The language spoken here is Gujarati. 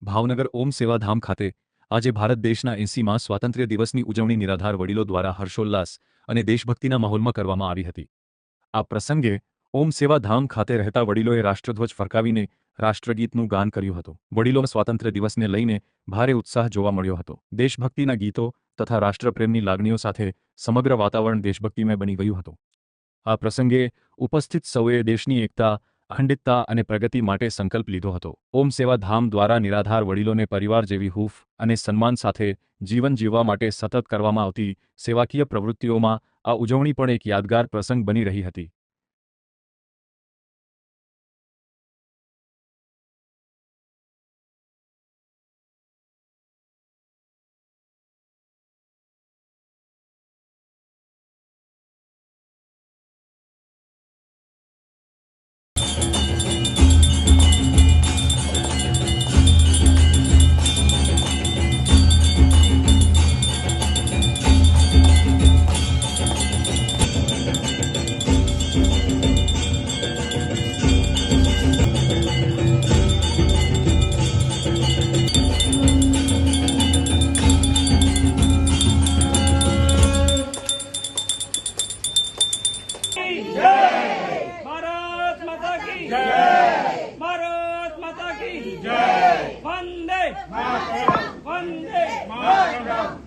ભાવનગર ઓમ સેવાધામ ખાતે આજે ભારત દેશના 80મા સ્વાતંત્ર્ય દિવસની ઉજવણી નિરાધાર વડીલો દ્વારા હર્ષોલ્લાસ અને દેશભક્તિના માહોલમાં કરવામાં આવી હતી। આ પ્રસંગે ઓમ સેવાધામ ખાતે રહેતા વડીલોએ રાષ્ટ્રધ્વજ ફરકાવીને રાષ્ટ્રગીતનું ગાન કર્યું હતું। વડીલોમાં સ્વાતંત્ર્ય દિવસને લઈને ભારે ઉત્સાહ જોવા મળ્યો હતો। દેશભક્તિના ગીતો તથા રાષ્ટ્રપ્રેમની લાગણીઓ સાથે સમગ્ર વાતાવરણ દેશભક્તિમય બની ગયું હતું। આ પ્રસંગે ઉપસ્થિત સૌએ દેશની એકતા, અખંડિતતા અને પ્રગતિ માટે સંકલ્પ લીધો હતો। ઓમ સેવાધામ દ્વારા નિરાધાર વડીલોને પરિવાર જેવી હૂંફ અને સન્માન સાથે જીવન જીવવા માટે સતત કરવામાં આવતી સેવાકીય પ્રવૃત્તિઓમાં આ ઉજવણી પણ એક યાદગાર પ્રસંગ બની રહી હતી। भारत माता की जय। भारत माता की जय। वंदे मातरम। वंदे मातरम।